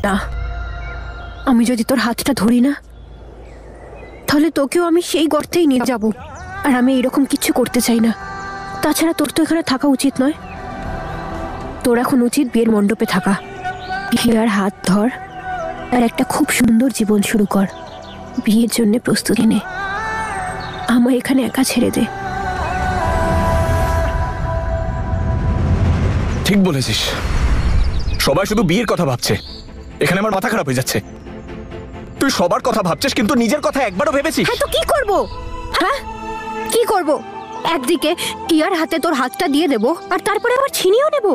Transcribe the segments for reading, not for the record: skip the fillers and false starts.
না, আমি যদি তোর হাতটা ধরি না তাহলে তোকেও আমি সেই গর্তেই নিয়ে যাব, আর আমি এরকম কিছু করতে চাই না। তাছাড়া তোর তো এখানে থাকা উচিত নয়, তোর এখন উচিত বিয়ের মণ্ডপে থাকা। বিয়ের হাত ধর আর একটা খুব সুন্দর জীবন শুরু কর। বিয়ের জন্য প্রস্তুতি নে, আমায় এখানে একা ছেড়ে দে। ঠিক বলেছিস, সবাই শুধু বিয়ের কথা ভাবছে, এখানে আমার মাথা খারাপ হয়ে যাচ্ছে। তুই সবার কথা ভাবছিস কিন্তু নিজের কথা একবারও ভেবেছিস? হ্যাঁ তো কি করব? হ্যাঁ কি করব? একদিকে টিয়ার হাতে তোর হাতটা দিয়ে দেব আর তারপরে আবার ছিনিয়েও নেব।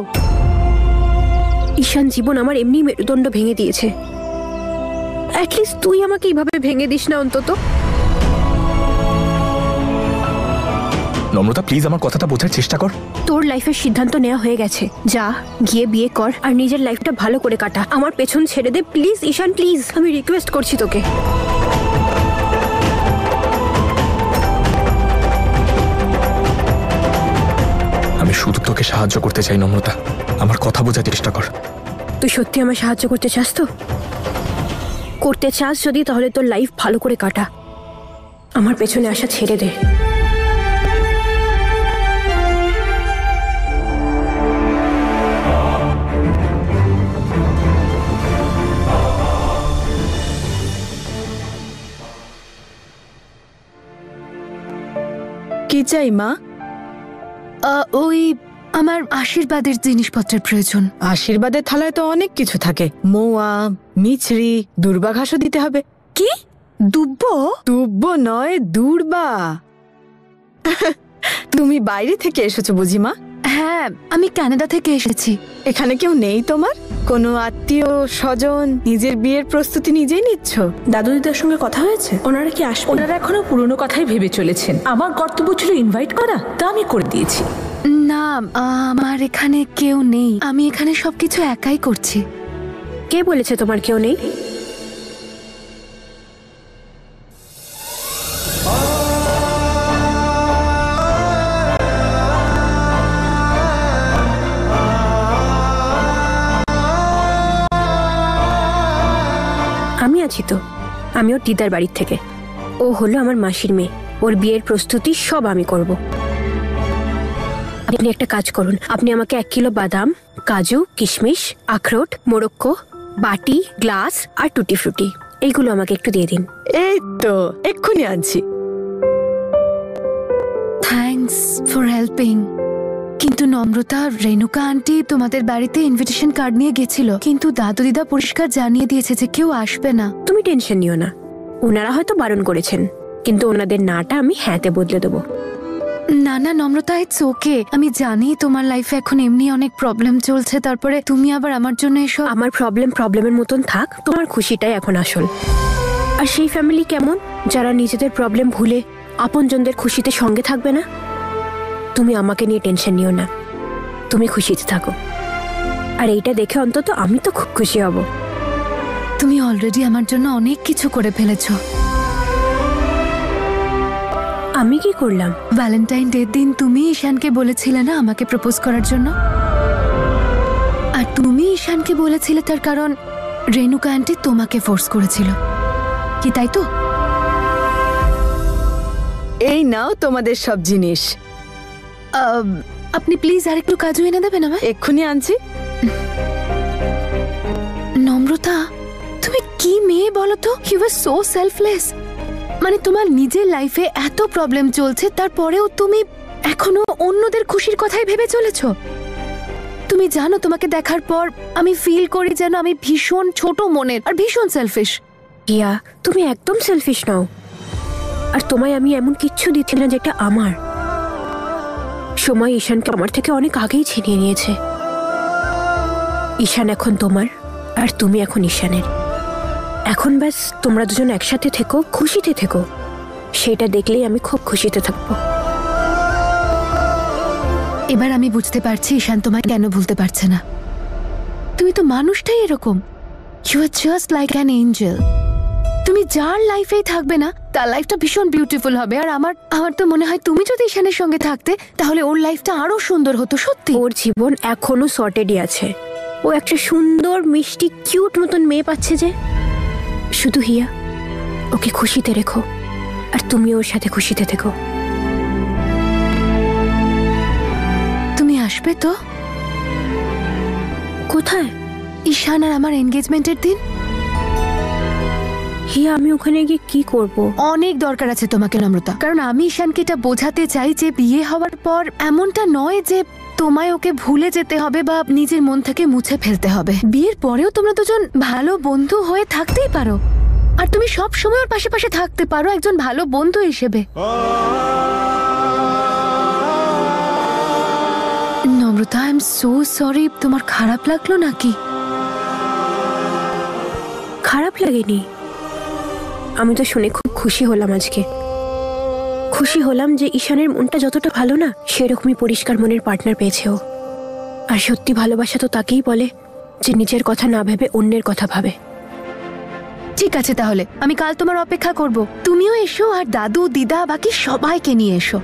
ঈশান জীবন আমার এমনি মেরুদণ্ড ভেঙে দিয়েছে, অ্যাটলিস্ট তুই আমাকে এইভাবে ভেঙে দিস না অন্তত। নম্রতা প্লিজ আমার কথাটা বোঝার চেষ্টা কর। তোর লাইফের সিদ্ধান্ত নেওয়া হয়ে গেছে, যা গিয়ে বিয়ে কর আর নিজের লাইফটা ভালো করে কাটা। আমার পেছন ছেড়ে দে প্লিজ ঈশান, প্লিজ, আমি রিকোয়েস্ট করছি তোকে। আমি শুধু তোকে সাহায্য করতে চাই নম্রতা, আমার কথা বোঝার চেষ্টা কর। তুই সত্যি আমায় সাহায্য করতে চাস তো? করতে চাস যদি, তাহলে তোর লাইফ ভালো করে কাটা, আমার পেছনে আসা ছেড়ে দে। কি চাই মা? ওই আমার আশীর্বাদের জিনিসপত্রের প্রয়োজন। আশীর্বাদের থালায় তো অনেক কিছু থাকে, মৌয়া, মিছরি, দূর্বা ঘাসও দিতে হবে। কি? দুব্ব? দুব্ব নয়, দূর্বা। তুমি বাইরে থেকে এসেছো বুঝি মা? হ্যাঁ, আমি কানাডা থেকে এসেছি। এখানে কেউ নেই তোমার? কোনো আত্মীয় স্বজন? নিজের বিয়ের প্রস্তুতি নিজেই নিচ্ছ? দাদু দিদার সঙ্গে কথা হয়েছে? ওনারা কি আসবে? ওনারা এখনো পুরনো কথাই ভেবে চলেছেন। আমার কর্তব্য ছিল ইনভাইট করা, তা আমি করে দিয়েছি। না, আমার এখানে কেউ নেই, আমি এখানে সবকিছু একাই করছি। কে বলেছে তোমার কেউ নেই? আমি আছি তো, আমি ওর দিদার বাড়ির থেকে। ও হলো আমার মাসির মেয়ে, ওর বিয়ের প্রস্তুতি সব আমি করব। আপনি একটা কাজ করুন, আপনি আমাকে 1 কিলো বাদাম, কাজু, কিশমিশ, আখরোট, মোরক্কো, বাটি, গ্লাস আর টুটি ফ্রুটি, এইগুলো আমাকে একটু দিয়ে দিন। এই তো এক্ষুনি আনছি। Thanks for helping. কিন্তু নম্রতা, রেণুকা আন্টি তোমাদের বাড়িতে ইনভিটেশন কার্ড নিয়ে গেছিল, কিন্তু দাদু দিদা পরিষ্কার জানিয়ে দিয়েছে যে কেউ আসবে না। তুমি টেনশন নিও না, ওনারা হয়তো বারণ করেছেন, কিন্তু ওনাদের নাটা আমি হ্যাঁতে বদলে দেবো। না না নম্রতা, ইটস ওকে। আমি জানি তোমার লাইফে এখন এমনি অনেক প্রবলেম চলছে, তারপরে তুমি আবার আমার জন্য এসব। আমার প্রবলেমের মতন থাক, তোমার খুশিটাই এখন আসল। আর সেই ফ্যামিলি কেমন যারা নিজেদের প্রবলেম ভুলে আপনজনদের খুশিতে সঙ্গে থাকবে না? তুমি আমাকে নিয়ে টেনশন নিও না, তুমি খুশিতে থাকো। আর এইটা দেখে অন্তত আমি তো খুব খুশি হব। তুমি অলরেডি আমার জন্য অনেক কিছু করে ফেলেছো। আমি কি করলাম? ভ্যালেন্টাইন ডের দিন তুমি ঈশানকে বলেছিলে না আমাকে প্রপোজ করার জন্য, আর তুমি ঈশানকে বলেছিলে তার কারণ রেণুকা আন্টি তোমাকে ফোর্স করেছিল, কি তাই তো? এই নাও তোমাদের সব জিনিস। আপনি প্লিজ আরেকটু কাজু এনে দেবেন আমায়? এক্ষুনি আনছি। নম্রতা, তুমি কি মেয়ে বলো তো? You are so selfless. মানে তোমার নিজের লাইফে এত প্রবলেম চলছে, তারপরেও তুমি এখনো অন্যদের খুশির কথাই ভেবে চলেছো। তুমি জানো তোমাকে দেখার পর আমি ফিল করি যেন আমি ভীষণ ছোট মনের আর ভীষণ সেলফিশ। ইয়া, তুমি একদম সেলফিশ নাও। আর তোমায় আমি এমন কিচ্ছু দিচ্ছি না যেটা আমার। সময় ঈশানকে আমার থেকে অনেক আগেই ছিনিয়ে নিয়েছে। ঈশান এখন তোমার আর তুমি এখন ঈশানের। এখন ব্যাস তোমরা দুজন একসাথে থেকো, খুশিতে থেকো, সেটা দেখলেই আমি খুব খুশিতে থাকবো। এবার আমি বুঝতে পারছি ঈশান তোমায় কেন ভুলতে পারছে না। তুমি তো মানুষটাই এরকম, you are just like an angel. তুমি যার লাইফেই থাকবে না তার লাইফটা ভীষণ বিউটিফুল হবে। আর আমার তো মনে হয় তুমি যদি ঈশানের সঙ্গে থাকতে তাহলে ওর লাইফটা আরো সুন্দর হতো। সত্যি, ওর জীবন এখনো সর্টেডই আছে, ও একটা সুন্দর মিষ্টি কিউট মতন মেয়ে পাচ্ছে যে। শুধু হিয়া, ওকে খুশিতে রেখো, আর তুমি ওর সাথে খুশিতে থেকো। তুমি আসবে তো? কোথায়? ঈশান আর আমার এনগেজমেন্টের দিন। হিয়া, আমি ওখানে গিয়ে কি করব? অনেক দরকার আছে তোমাকে নম্রতা, কারণ আমি ঈশানকে এটা বোঝাতে চাই যে বিয়ে হওয়ার পর এমনটা নয় যে তোমায় ওকে ভুলে যেতে হবে বা নিজের মন থেকে মুছে ফেলতে হবে। বিয়ের পরেও তোমরা দুজন ভালো বন্ধু হয়ে থাকতেই পারো, আর তুমি সব সময় ওর পাশে পাশে থাকতে পারো একজন ভালো বন্ধু হিসেবে। নম্রতা, আই এম সো সরি। তোমার খারাপ লাগলো নাকি? খারাপ লাগেনি, আমি তো শুনে খুব খুশি হলাম আজকে। খুশি হলাম যে ঈশানের মনটা যতটা ভালো না, সেরকমই পরিষ্কার মনের পার্টনার পেয়েছে ও। আর সত্যি ভালোবাসা তো তাকেই বলে যে নিজের কথা না ভেবে অন্যের কথা ভাবে। ঠিক আছে, তাহলে আমি কাল তোমার অপেক্ষা করব। তুমিও এসো, আর দাদু দিদা বাকি সবাইকে নিয়ে এসো।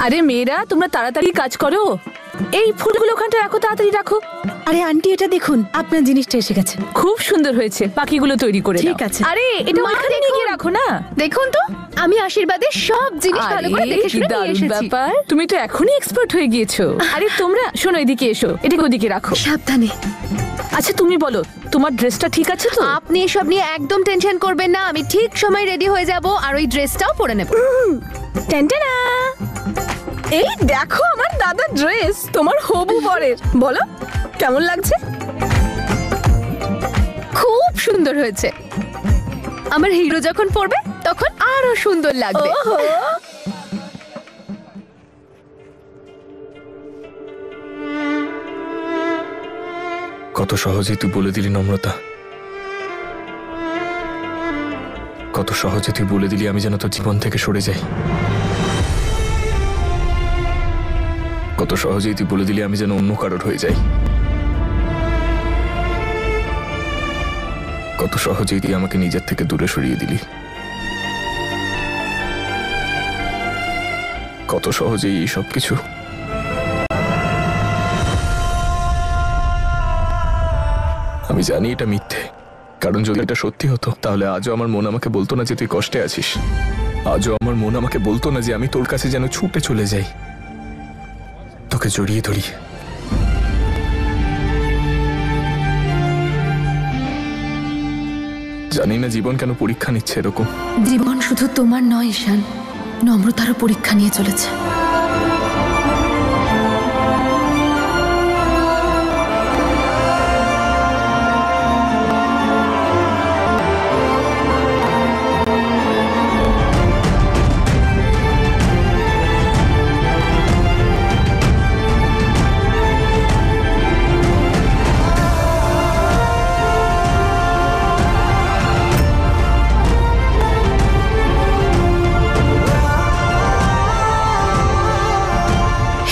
আরে মেয়েরা, তোমরা তাড়াতাড়ি কাজ করো। এই ফুলগুলো ওখানটা রাখো, তাড়াতাড়ি রাখো। আরে আন্টি, এটা দেখুন, আপনার জিনিসটা এসে গেছে। খুব সুন্দর হয়েছে, বাকিগুলো তৈরি করে ঠিক নাও। আছে। আরে এটা মা, ওখানে নিয়ে গিয়ে রাখো না। দেখুন তো, আমি আশীর্বাদের সব জিনিস ভালো করে আরে, দেখে কি শুনে নিয়ে দারুণ এসেছি। ব্যাপার, তুমি তো এখনই এক্সপার্ট হয়ে গিয়েছো। আরে তোমরা শোনো, এদিকে এসো, এটাকে ওদিকে রাখো। সাবধানে। আচ্ছা তুমি বলো, তোমার ড্রেসটা ঠিক আছে তো? আপনি এসব নিয়ে একদম টেনশন করবেন না, আমি ঠিক সময় রেডি হয়ে যাব, আর ওই ড্রেসটাও পরে নেব। টেনটেনা, এই দেখো আমার দাদার ড্রেস, তোমার হবু বরের। বলো কেমন লাগছে? খুব সুন্দর হয়েছে। আমার হিরো যখন পরবে তখন আরো সুন্দর লাগবে। কত সহজেই তুই বলে দিলি নম্রতা, কত সহজে তুই বলে দিলি আমি যেন তোর জীবন থেকে সরে যাই। কত সহজেই তুই বলে দিলি আমি যেন অন্য কারোর হয়ে যাই। কত সহজেই তুই আমাকে নিজের থেকে দূরে সরিয়ে দিলি। কত সহজেই এই সব কিছু। আমি জানি এটা মিথ্যে, কারণ যদি এটা সত্যি হতো তাহলে আজও আমার মন আমাকে বলতো না যে তুই কষ্টে আছিস। আজও আমার মন আমাকে বলতো না যে আমি তোর কাছে যেন ছুটে চলে যাই, তোকে জড়িয়ে ধরি। জানি না জীবন কেন পরীক্ষা নিচ্ছে এরকম। জীবন শুধু তোমার নয় ঈশান, নম্রতারও পরীক্ষা নিয়ে চলেছে।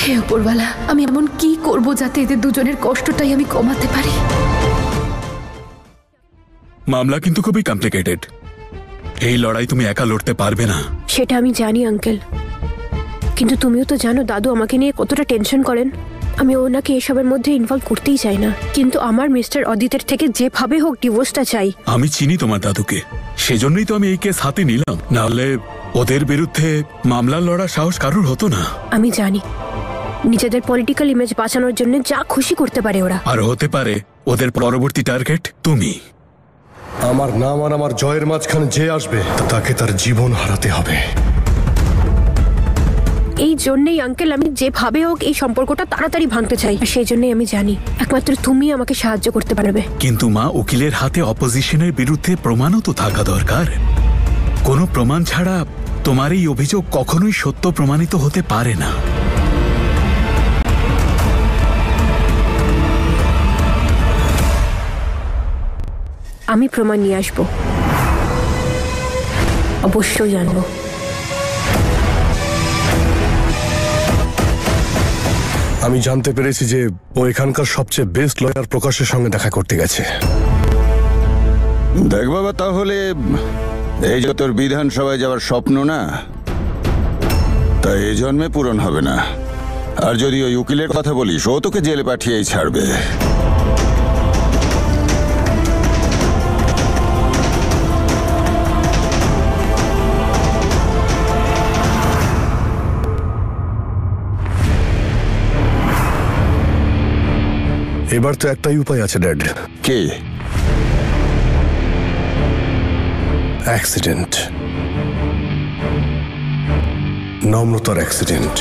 হে উপরওয়ালা, আমি এমন কি করব যাতে এদের দুজনের কষ্টটাই আমি কমাতে পারি। মামলা কিন্তু খুবই কমপ্লিকেটেড। এই লড়াই তুমি একা লড়তে পারবে না। সেটা আমি জানি আঙ্কেল, কিন্তু তুমিও তো জানো দাদু আমাকে নিয়ে কতটা টেনশন করেন। আমি ওনাকে এসবের মধ্যে ইনভলভ করতেই চাই না, কিন্তু আমার মিস্টার অদিতের থেকে যেভাবে হোক ডিভোর্সটা চাই। আমি চিনি তোমার দাদুকে, সেজন্যই তো আমি এই কেস হাতে নিলাম, না হলে ওদের বিরুদ্ধে মামলা লড়ার সাহস কারোর হতো না। আমি জানি নিজেদের পলিটিক্যাল ইমেজ বাঁচানোর জন্য যা খুশি করতে পারে ওরা। আর হতে পারে ওদের পরবর্তী টার্গেট তুমি। আমার নাম আর আমার জয়ের মাঝখানে যে আসবে তাকে তার জীবন হারাতে হবে। এই জন্যই আঙ্কেল আমি যেভাবে হোক এই সম্পর্কটা তাড়াতাড়ি ভাঙতে চাই, আর সেই জন্যই আমি জানি একমাত্র তুমি আমাকে সাহায্য করতে পারবে। কিন্তু মা, উকিলের হাতে অপোজিশনের বিরুদ্ধে প্রমাণও তো থাকা দরকার। কোনো প্রমাণ ছাড়া তোমার এই অভিযোগ কখনোই সত্য প্রমাণিত হতে পারে না। আমি প্রমাণ নিয়ে আসবো, অবশ্যই জানবো। আমি জানতে পেরেছি যে ও এখানকার সবচেয়ে বেস্ট লয়ার প্রকাশের সঙ্গে দেখা করতে গেছে। দেখ বাবা, তাহলে এই যে তোর বিধানসভায় যাওয়ার স্বপ্ন না, তা এই জন্মে পূরণ হবে না। আর যদি ওই উকিলের কথা বলিস, ও তোকে জেলে পাঠিয়েই ছাড়বে। এবার তো একটাই উপায় আছে ড্যাড, কে? অ্যাক্সিডেন্ট। নম্রতার অ্যাক্সিডেন্ট।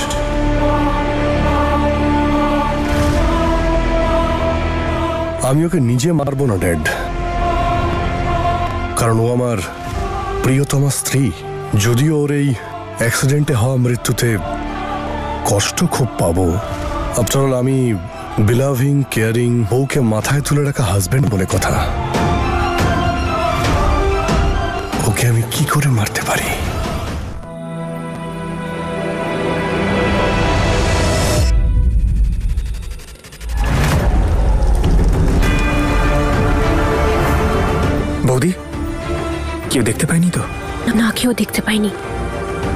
আমি ওকে নিজে মারবো না ড্যাড, কারণ ও আমার প্রিয়তমা স্ত্রী। যদিও ওর এই অ্যাক্সিডেন্টে হওয়া মৃত্যুতে কষ্ট খুব পাবো, আফটার অল আমি বিলাভিং কেয়ারিং বউকে মাথায় তুলে রাখা হাজবেন্ড বলে কথা। ওকে আমি কি করে মারতে পারি? বৌদি, কেউ দেখতে পায়নি তো? না, কেউ দেখতে পাইনি।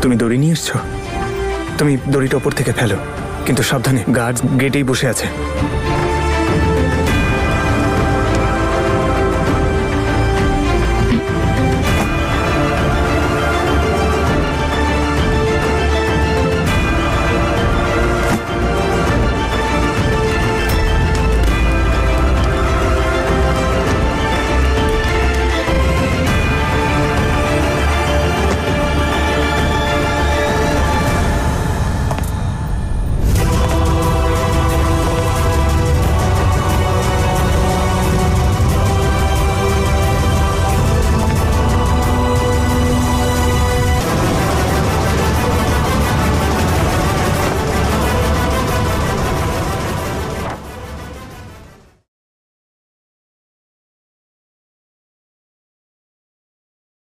তুমি দড়ি নিয়ে এসছো, তুমি দড়িটা ওপর থেকে ফেলো, কিন্তু সাবধানে, গার্ড গেটেই বসে আছে।